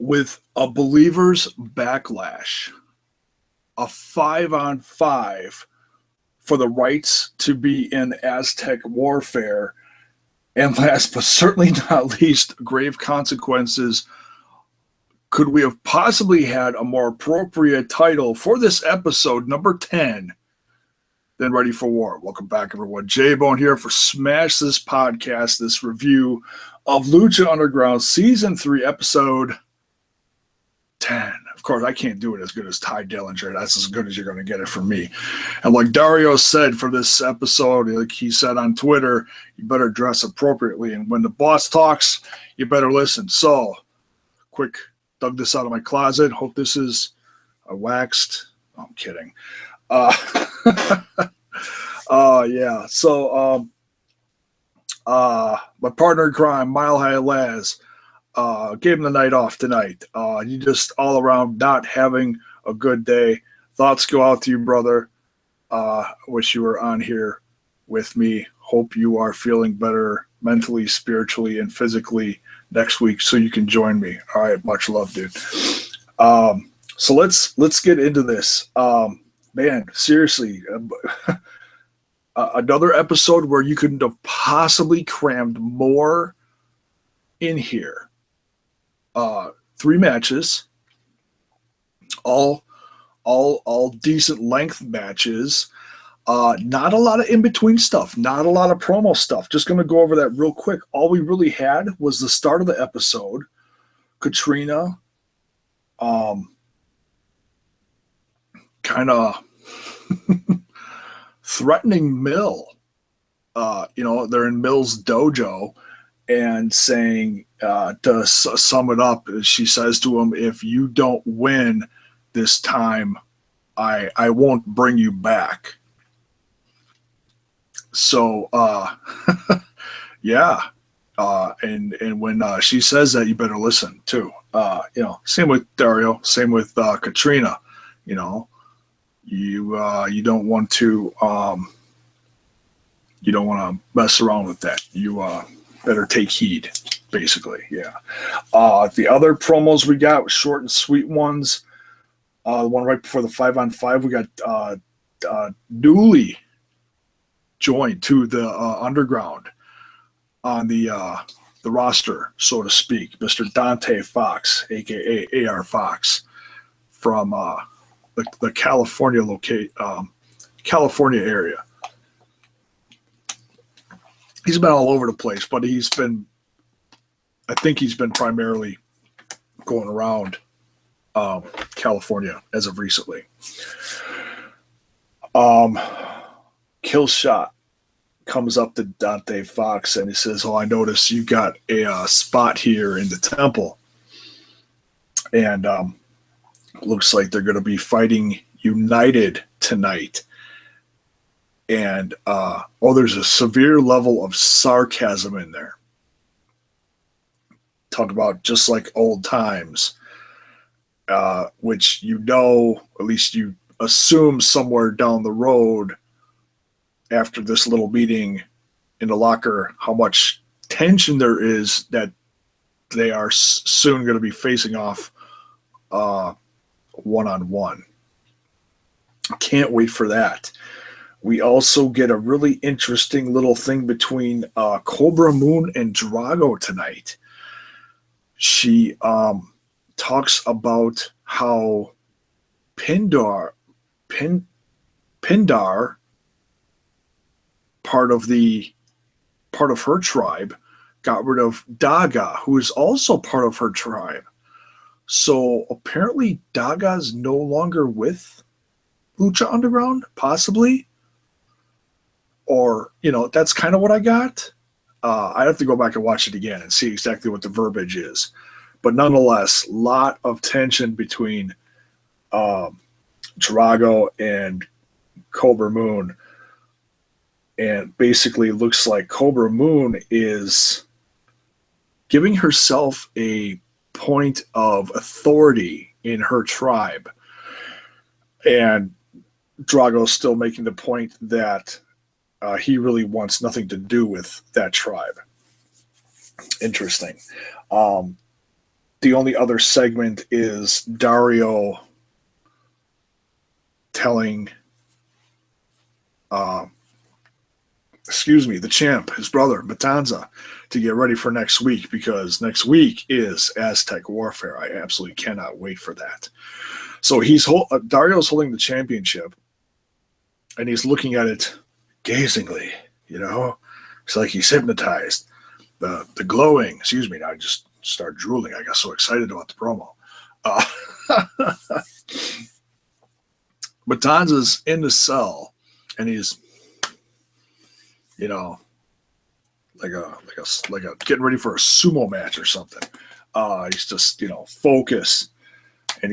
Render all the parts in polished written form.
with a believer's backlash, a 5-on-5 for the rights to be in Aztec warfare, and last but certainly not least, grave consequences. Could we have possibly had a more appropriate title for this episode, number 10, than Ready for War? Welcome back, everyone. J-Bone here for Smash This Podcast, this review of Lucha Underground Season 3, Episode 10. Of course, I can't do it as good as Ty Dillinger. That's as good as you're going to get it from me. And like Dario said for this episode, like he said on Twitter, you better dress appropriately. And when the boss talks, you better listen. So, quick, dug this out of my closet. Hope this is a waxed. Oh, I'm kidding. Yeah. So, my partner in crime, Mile High Laz, gave him the night off tonight. You just all around not having a good day. Thoughts go out to you, brother. Wish you were on here with me. Hope you are feeling better mentally, spiritually, and physically next week so you can join me. All right, much love, dude. So let's get into this. Man, seriously, another episode where you couldn't have possibly crammed more in here. 3 matches, all decent length matches. Not a lot of in-between stuff, not a lot of promo stuff. Just going to go over that real quick. All we really had was the start of the episode. Katrina, kind of threatening Mill. They're in Mill's dojo and saying, to sum it up, she says to him, if you don't win this time, I won't bring you back. So, yeah. And when she says that, you better listen too. Same with Dario, same with Katrina. You don't want to mess around with that. You better take heed, basically. Yeah. The other promos we got were short and sweet ones. The one right before the 5-on-5, we got newly joined to the Underground on the roster, so to speak, Mr. Dante Fox, aka AR Fox, from the California California area. He's been all over the place, but I think he's been primarily going around California as of recently. Killshot comes up to Dante Fox and he says, I noticed you got a spot here in the temple. And looks like they're going to be fighting United tonight. And, there's a severe level of sarcasm in there. Talk about just like old times, which at least you assume somewhere down the road after this little meeting in the locker, how much tension there is that they are soon going to be facing off one-on-one. Can't wait for that. We also get a really interesting little thing between Cobra Moon and Drago tonight. She talks about how Pindar, part of her tribe, got rid of Daga, who is also part of her tribe. So apparently Daga's no longer with Lucha Underground, possibly. Or, that's kind of what I got. I have to go back and watch it again and see exactly what the verbiage is. But nonetheless, a lot of tension between Drago and Cobra Moon. And basically looks like Cobra Moon is giving herself a point of authority in her tribe. And Drago's still making the point that he really wants nothing to do with that tribe. Interesting. the only other segment is Dario telling, the champ, his brother, Matanza, to get ready for next week, because next week is Aztec Warfare. I absolutely cannot wait for that. So Dario's holding the championship, and he's looking at it gazingly, It's like he's hypnotized. The glowing, I just started drooling. I got so excited about the promo. Matanza's in the cell, and he's, like a getting ready for a sumo match or something. He's just, focused, and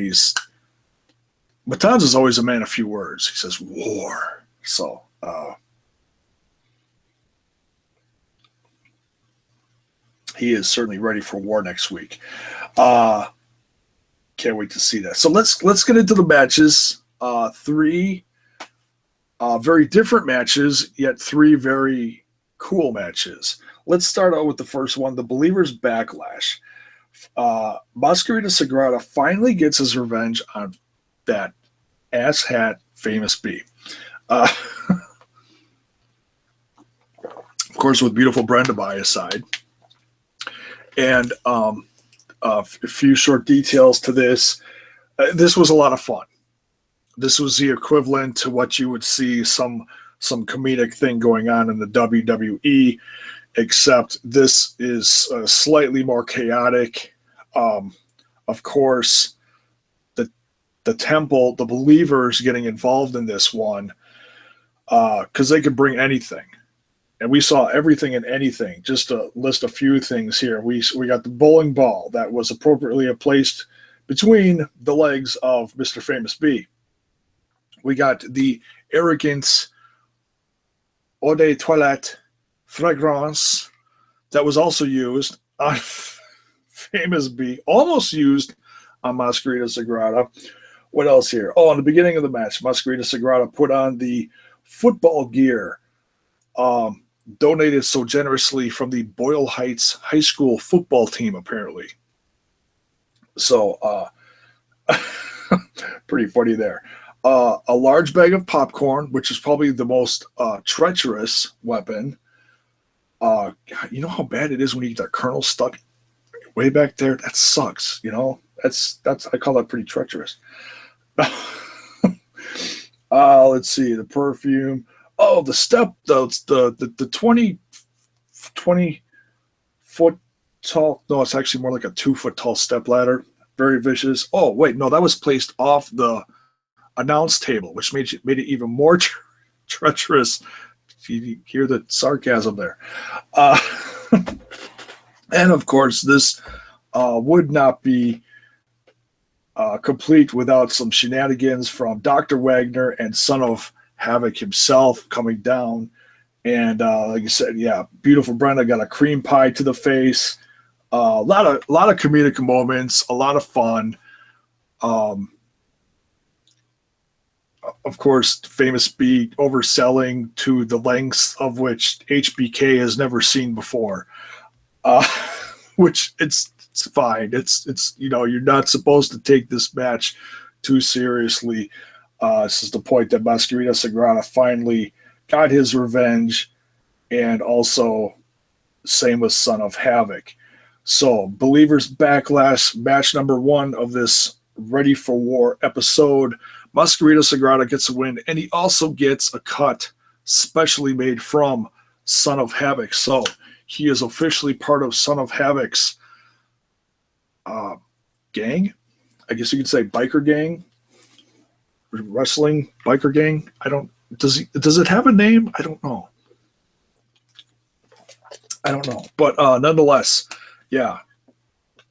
Matanza's always a man of few words. He says war. So, he is certainly ready for war next week. Can't wait to see that. So let's get into the matches. 3 very different matches, yet 3 very cool matches. Let's start out with the first one, the Believers Backlash. Mascarita Sagrada finally gets his revenge on that asshat Famous B. Of course, with beautiful Brenda by his side. And a few short details to this. This was a lot of fun. This was the equivalent to what you would see some comedic thing going on in the WWE, except this is slightly more chaotic. Of course, the Temple, the Believers getting involved in this one, because they could bring anything. And we saw everything and anything. Just to list a few things here. We got the bowling ball that was appropriately placed between the legs of Mr. Famous B. We got the arrogant eau de toilette fragrance that was also used on Famous B, almost used on Mascarita Sagrada. What else here? Oh, in the beginning of the match, Mascarita Sagrada put on the football gear donated so generously from the Boyle Heights High School football team, apparently. So, pretty funny there. A large bag of popcorn, which is probably the most treacherous weapon. You know how bad it is when you get that kernel stuck way back there? That sucks, That's I call that pretty treacherous. Let's see, the perfume. Oh, the step, the 20 foot tall. No, it's actually more like a 2 foot tall step ladder. Very vicious. Oh, wait, no, that was placed off the announce table, which made it even more treacherous. You hear the sarcasm there. And of course, this would not be complete without some shenanigans from Dr. Wagner and Son of Havoc himself coming down. And like I said, yeah, beautiful Brenda got a cream pie to the face. A lot of comedic moments, a lot of fun. Of course, Famous B overselling to the lengths of which HBK has never seen before, which it's fine. It's you're not supposed to take this match too seriously. This is the point that Mascarita Sagrada finally got his revenge, and also same with Son of Havoc. So, Believers Backlash, match number 1 of this Ready for War episode. Mascarita Sagrada gets a win, and he also gets a cut specially made from Son of Havoc. So, he is officially part of Son of Havoc's gang. I guess you could say biker gang. Wrestling biker gang. Does it have a name? I don't know. But nonetheless, yeah,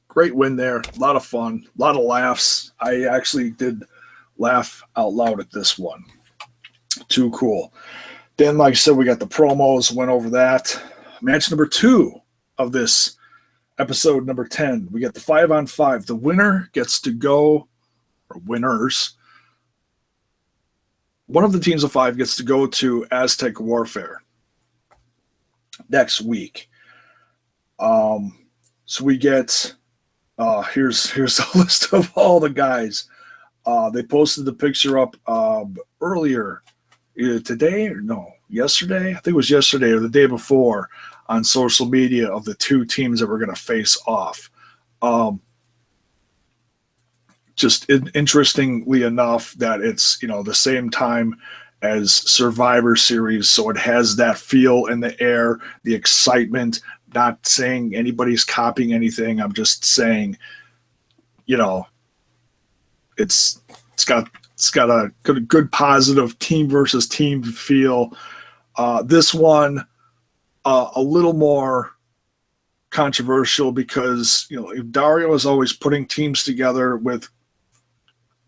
great win there. A lot of fun, a lot of laughs. I actually did laugh out loud at this one. Too cool. Then, like I said, we got the promos, went over that. Match number 2 of this episode number 10. We got the 5-on-5. The winner gets to go, or winners. One of the teams of 5 gets to go to Aztec Warfare next week. So we get Here's a list of all the guys. They posted the picture up earlier, either today or no, yesterday. I think it was yesterday or the day before on social media of the two teams that were going to face off. Just interestingly enough, that it's the same time as Survivor Series, so it has that feel in the air, the excitement. Not saying anybody's copying anything. I'm just saying, it's got a good positive team versus team feel. This one a little more controversial because Dario is always putting teams together with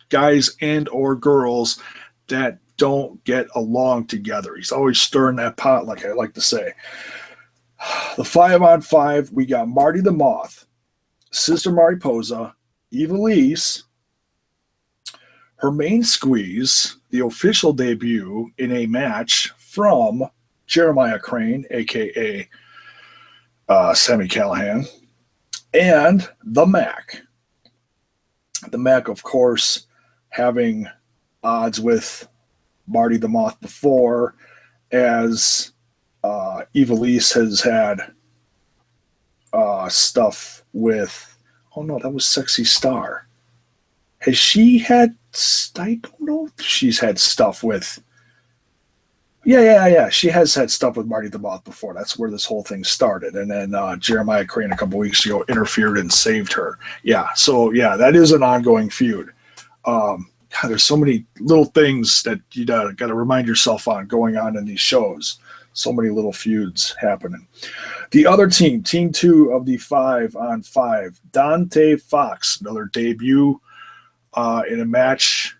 guys and or girls that don't get along together. He's always stirring that pot, like I like to say. The 5-on-5, we got Marty the Moth, Sister Mariposa, Evilise, her main squeeze, the official debut in a match from Jeremiah Crane, a.k.a. Sammy Callahan, and the Mac. The Mac, of course, having odds with Marty the Moth before, as Evilise has had stuff with, oh no, that was Sexy Star. Has she had, I don't know if she's had stuff with, yeah. She has had stuff with Marty the Moth before. That's where this whole thing started. And then Jeremiah Crane a couple weeks ago interfered and saved her. Yeah, so yeah, that is an ongoing feud. God, there's so many little things that you got to remind yourself on going on in these shows. So many little feuds happening. The other team, team 2 of the 5-on-5, Dante Fox, another debut in a match.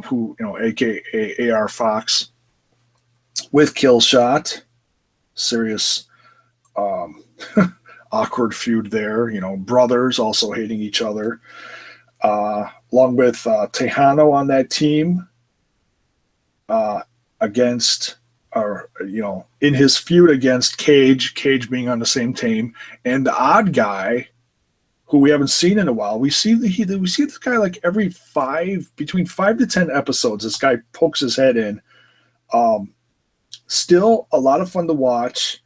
Who aka AR Fox with Killshot. Serious awkward feud there. Brothers also hating each other. Along with Tejano on that team against, or in his feud against Cage being on the same team, and the odd guy who we haven't seen in a while. We see this guy like every between 5 to 10 episodes. This guy pokes his head in. Still a lot of fun to watch,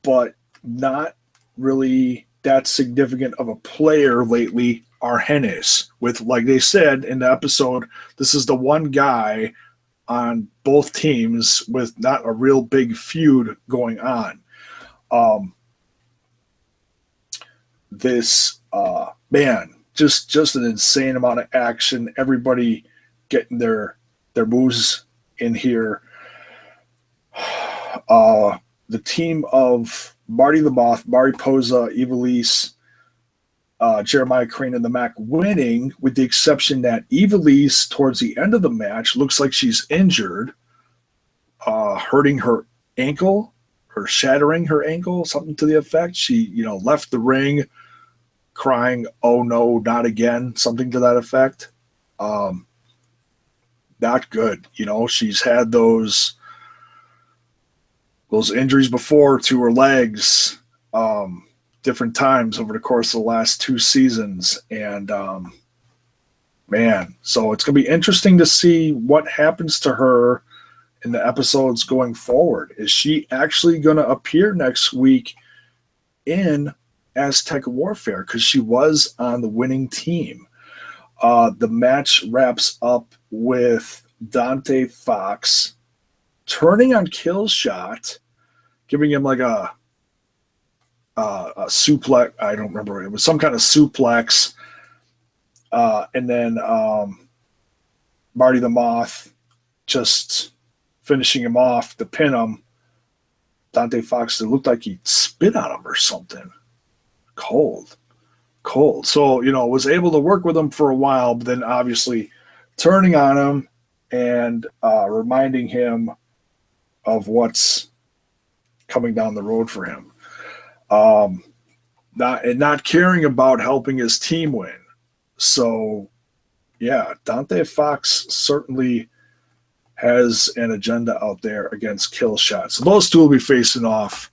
but not really that significant of a player lately. Argenis, with, like they said in the episode, this is the one guy on both teams with not a real big feud going on. This man, just an insane amount of action. Everybody getting their moves in here. The team of Marty the Moth, Mariposa, Evilise, Jeremiah Crane, and the Mac winning, with the exception that Evilise, towards the end of the match, looks like she's injured, hurting her ankle or shattering her ankle, something to the effect. She, left the ring crying, "Oh no, not again," something to that effect. Not good. She's had those injuries before to her legs, different times over the course of the last 2 seasons. And man, so it's going to be interesting to see what happens to her in the episodes going forward. Is she actually going to appear next week in Aztec Warfare? Because she was on the winning team. The match wraps up with Dante Fox turning on Killshot, giving him like a suplex. I don't remember. It was some kind of suplex. And then Marty the Moth just finishing him off to pin him. Dante Fox, it looked like he spit on him or something. Cold. So, was able to work with him for a while, but then obviously turning on him and reminding him of what's coming down the road for him. Not caring about helping his team win. So, yeah, Dante Fox certainly has an agenda out there against Killshot. So those two will be facing off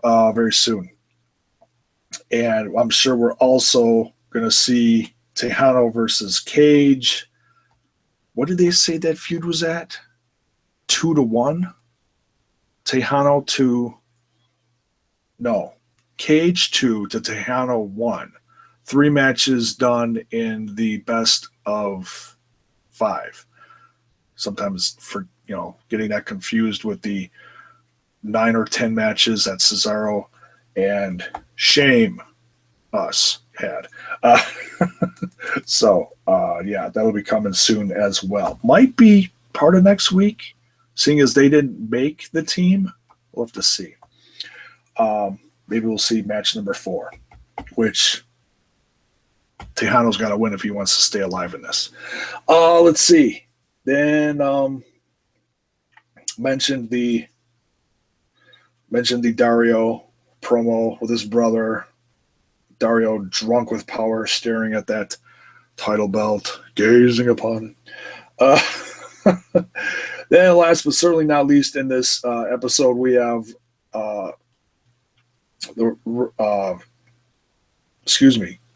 very soon. And I'm sure we're also going to see Tejano versus Cage. What did they say that feud was at? 2-1? Tejano to no. Cage 2 to Tejano 1. 3 matches done in the best of 5. Sometimes for getting that confused with the 9 or 10 matches that Cesaro and Shame Us had. Yeah, that'll be coming soon as well. Might be part of next week, seeing as they didn't make the team. We'll have to see. Maybe we'll see match number 4, which Tejano's got to win if he wants to stay alive in this. Let's see. Then mentioned the Dario promo with his brother. Dario drunk with power, staring at that title belt, gazing upon it. Then last but certainly not least in this episode, we have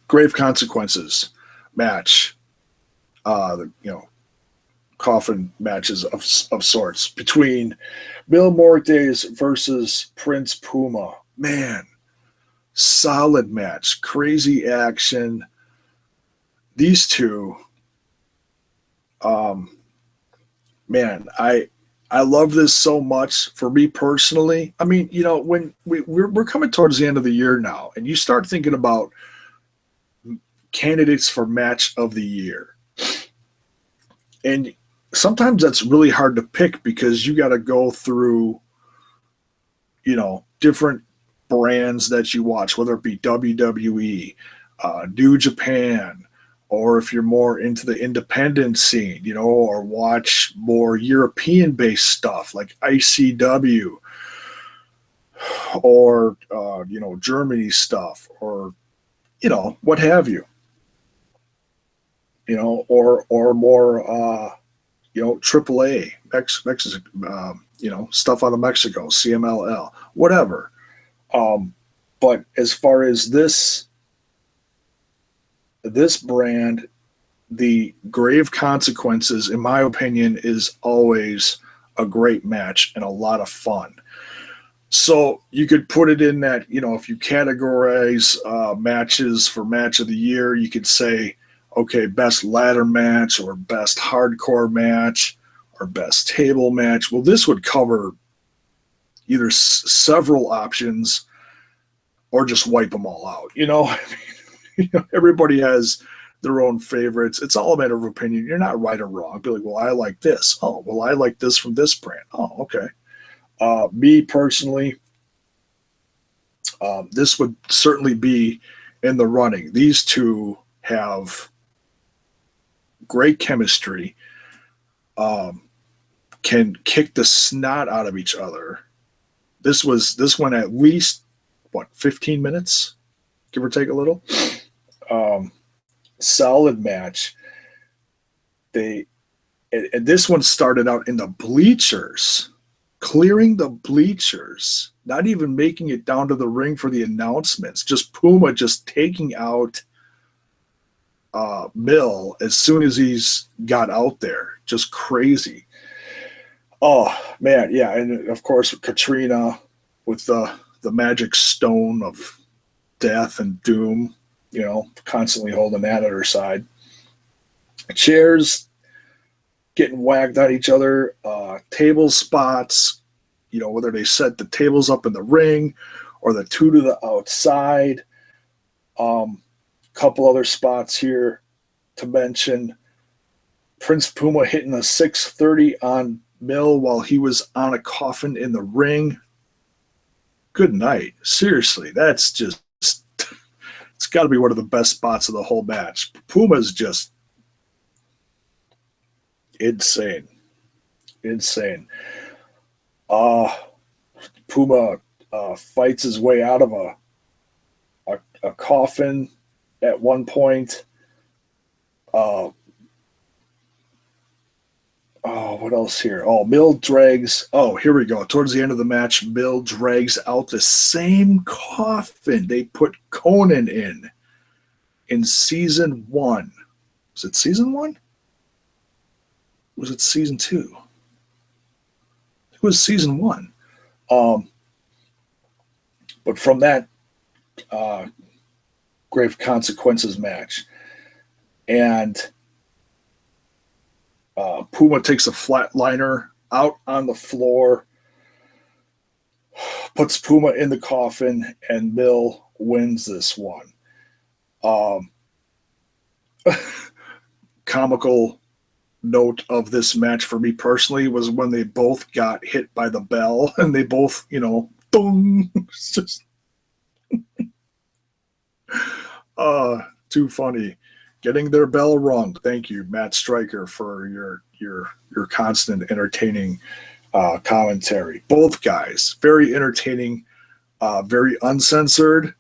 Grave Consequences match. Coffin matches of sorts between Mil Muertes versus Prince Puma. Man, solid match, crazy action. These two, man, I love this so much. For me personally, I mean, when we're coming towards the end of the year now, and you start thinking about candidates for match of the year, and sometimes that's really hard to pick because you got to go through, different brands that you watch, whether it be WWE, New Japan, or if you're more into the independent scene, or watch more European-based stuff like ICW, or Germany stuff, or what have you, or more AAA, stuff out of Mexico, CMLL, whatever. But as far as this brand, the Grave Consequences, in my opinion, is always a great match and a lot of fun. So you could put it in that, if you categorize matches for match of the year, you could say, okay, best ladder match or best hardcore match or best table match. Well, this would cover either several options or just wipe them all out. Everybody has their own favorites. It's all a matter of opinion. You're not right or wrong. Be like, well, I like this. Oh, well, I like this from this brand. Oh, okay. Me personally, this would certainly be in the running. These two have great chemistry, can kick the snot out of each other. This went at least 15 minutes, give or take a little. Solid match. And this one started out in the bleachers, clearing the bleachers, not even making it down to the ring for the announcements. Just Puma just taking out Mill as soon as he's got out there. Just crazy. Oh man, yeah, and of course Katrina with the magic stone of death and doom, constantly holding that at her side. Chairs getting whacked at each other, table spots, whether they set the tables up in the ring or the two to the outside. Couple other spots here to mention. Prince Puma hitting a 630 on Mill while he was on a coffin in the ring. Good night. Seriously, that's just, it's got to be one of the best spots of the whole match. Puma's just insane. Puma fights his way out of a coffin at one point. Oh, what else here? Oh, Bill drags. Oh, here we go. Towards the end of the match, Bill drags out the same coffin they put Conan in season 1. Was it season 1? Was it season 2? It was season 1. Um, but from that Grave Consequences match, and Puma takes a flatliner out on the floor, puts Puma in the coffin, and Bill wins this one. Comical note of this match for me personally was when they both got hit by the bell and they both, boom. It's just too funny. Getting their bell rung. Thank you, Matt Stryker, for your constant entertaining commentary. Both guys, very entertaining, very uncensored.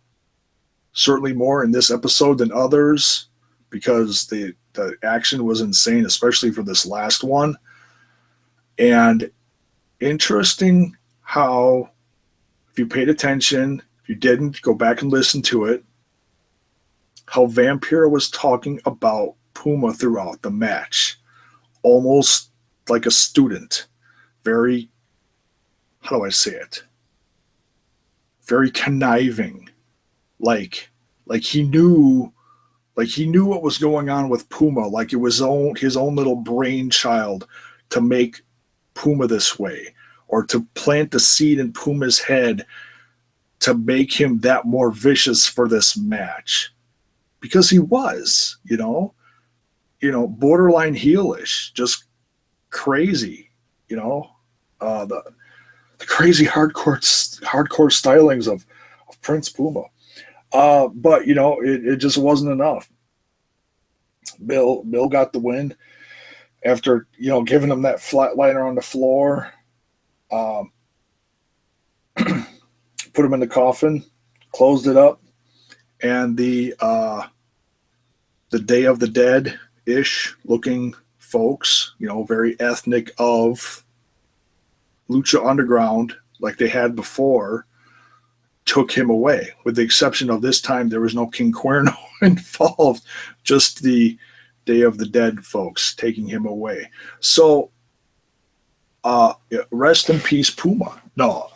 Certainly more in this episode than others because the action was insane, especially for this last one. And interesting how, if you paid attention, if you didn't, go back and listen to it, how Vampiro was talking about Puma throughout the match. Almost like a student. Very, how do I say it? Very conniving. Like he knew what was going on with Puma, like it was his own little brainchild to make Puma this way, or to plant the seed in Puma's head to make him that more vicious for this match. Because he was, borderline heelish, just crazy, the crazy hardcore stylings of Prince Puma. But it just wasn't enough. Bill got the win after giving him that flatliner on the floor. Put him in the coffin, closed it up, and the Day of the Dead ish looking folks, very ethnic of Lucha Underground like they had before, took him away. With the exception of this time, there was no King Cuerno involved, just the Day of the Dead folks taking him away. So, rest in peace, Puma. No,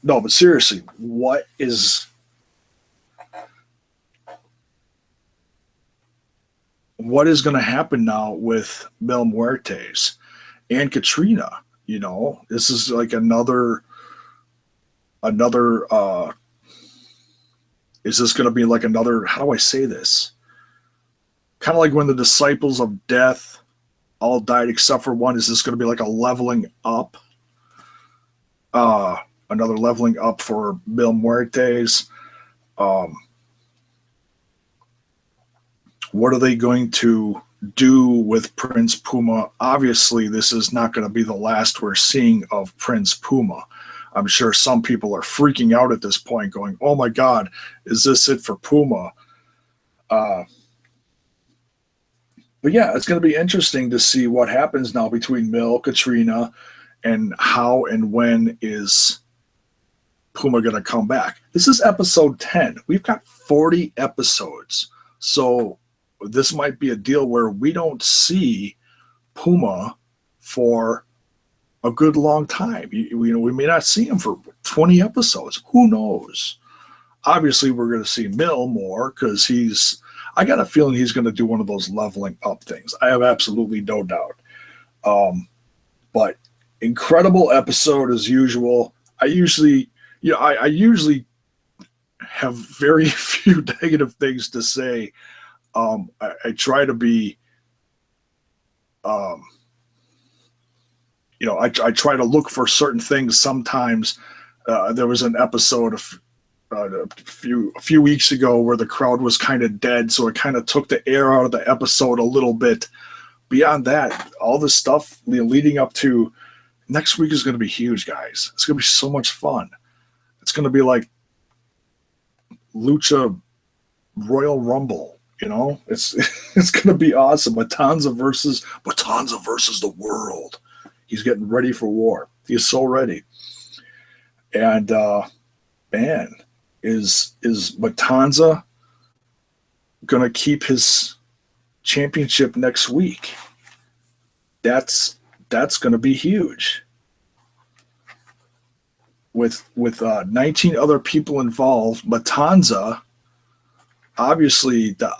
but seriously, what is going to happen now with Mil Muertes and Katrina? This is like another. Is this going to be like another? How do I say this? Kind of like when the disciples of death all died except for one. Is this going to be like a leveling up? Another leveling up for Mil Muertes. What are they going to do with Prince Puma? Obviously, this is not going to be the last we're seeing of Prince Puma. I'm sure some people are freaking out at this point going, oh my God, is this it for Puma? But yeah, it's going to be interesting to see what happens now between Mil, Katrina, and how and when is Puma going to come back. This is episode 10. We've got 40 episodes. So this might be a deal where we don't see Puma for a good long time. We may not see him for 20 episodes. Who knows? Obviously, we're going to see Mil more because I got a feeling he's going to do one of those leveling up things. I have absolutely no doubt. But incredible episode as usual. I usually have very few negative things to say. I try to be, I try to look for certain things sometimes. There was an episode a few weeks ago where the crowd was kind of dead, so it kind of took the air out of the episode a little bit. Beyond that, all this stuff leading up to next week is going to be huge, guys. It's going to be so much fun. It's going to be like Lucha Royal Rumble. It's going to be awesome. Matanza versus the world. He's getting ready for war. He is so ready. And man, is Matanza going to keep his championship next week? That's going to be huge. With 19 other people involved, Matanza, obviously the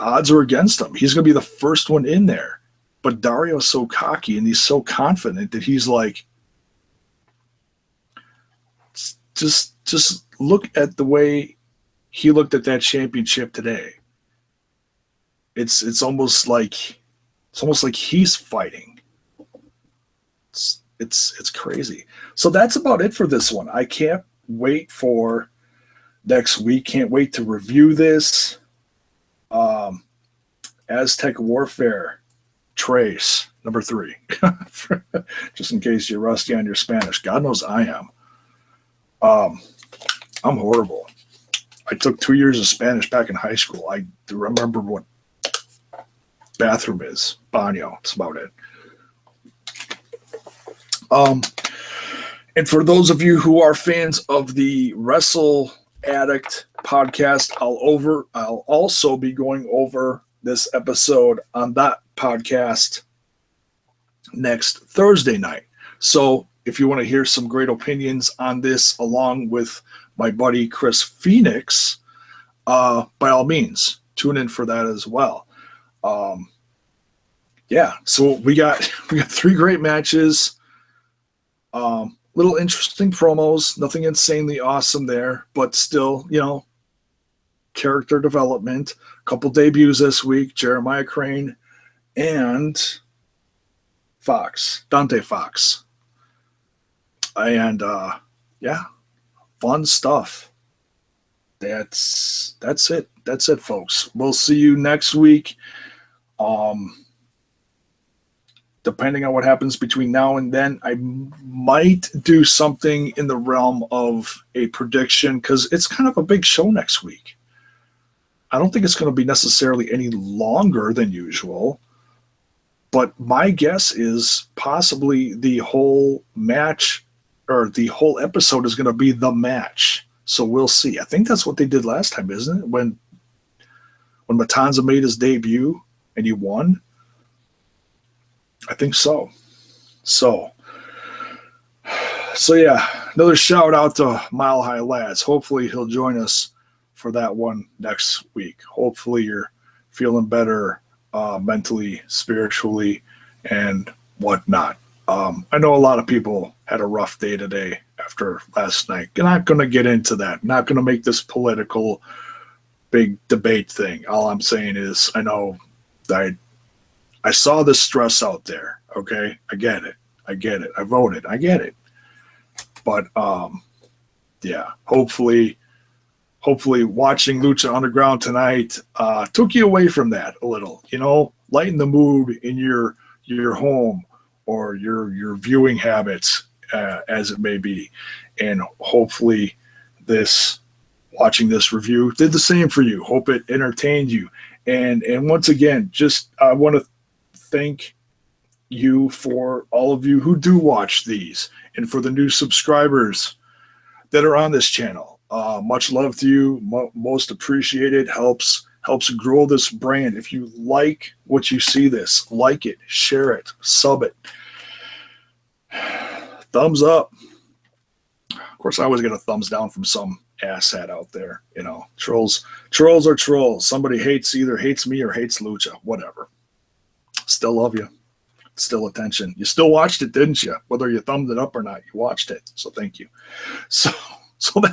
odds are against him. He's going to be the first one in there. But Dario's so cocky and he's so confident that he's like, just look at the way he looked at that championship today. It's almost like he's fighting. It's crazy. So that's about it for this one. I can't wait for next week. Can't wait to review this. Aztec Warfare Trace number 3. Just in case you're rusty on your Spanish. God knows I am. I'm horrible. I took 2 years of Spanish back in high school. I do remember what bathroom is. Baño. That's about it. And for those of you who are fans of the Wrestle Addict podcast, I'll also be going over this episode on that podcast next Thursday night. So if you want to hear some great opinions on this along with my buddy Chris Phoenix, by all means, tune in for that as well. So we got 3 great matches. Little interesting promos, nothing insanely awesome there, but still, character development. A couple debuts this week, Jeremiah Crane and Dante Fox. And fun stuff. That's it. That's it, folks. We'll see you next week. Depending on what happens between now and then, I might do something in the realm of a prediction because it's kind of a big show next week. I don't think it's going to be necessarily any longer than usual, but my guess is possibly the whole match or the whole episode is going to be the match. So we'll see. I think that's what they did last time, isn't it? When Matanza made his debut and he won. I think so. So yeah, another shout out to Mile High Lads. Hopefully he'll join us for that one next week. Hopefully you're feeling better mentally, spiritually, and whatnot. I know a lot of people had a rough day today after last night. I'm not going to get into that. I'm not going to make this political big debate thing. All I'm saying is I know that I saw the stress out there, okay? I get it. I voted. I get it. But, hopefully watching Lucha Underground tonight took you away from that a little. Lighten the mood in your home or your viewing habits, as it may be. And hopefully watching this review did the same for you. Hope it entertained you. And once again, I want to thank you for all of you who do watch these and for the new subscribers that are on this channel. Much love to you. Most appreciated. Helps grow this brand. If you like what you see like it, share it, sub it. Thumbs up. Of course, I always get a thumbs down from some asshat out there. Trolls are trolls. Somebody either hates me or hates Lucha. Whatever. Still love you. Still attention. You still watched it, didn't you? Whether you thumbed it up or not, you watched it. So thank you. So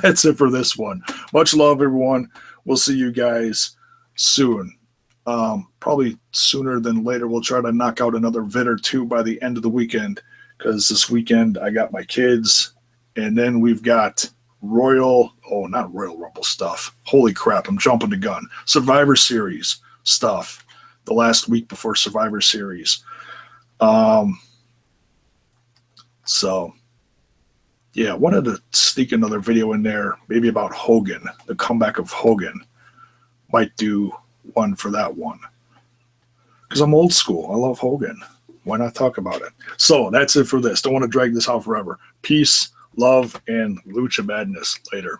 that's it for this one. Much love, everyone. We'll see you guys soon. Probably sooner than later. We'll try to knock out another vid or 2 by the end of the weekend because this weekend I got my kids and then we've got not Royal Rumble stuff. Holy crap, I'm jumping the gun. Survivor Series stuff. The last week before Survivor Series. Wanted to sneak another video in there, maybe about Hogan, the comeback of Hogan. Might do one for that one. Because I'm old school. I love Hogan. why not talk about it? So that's it for this. Don't want to drag this out forever. Peace, love, and Lucha madness. Later.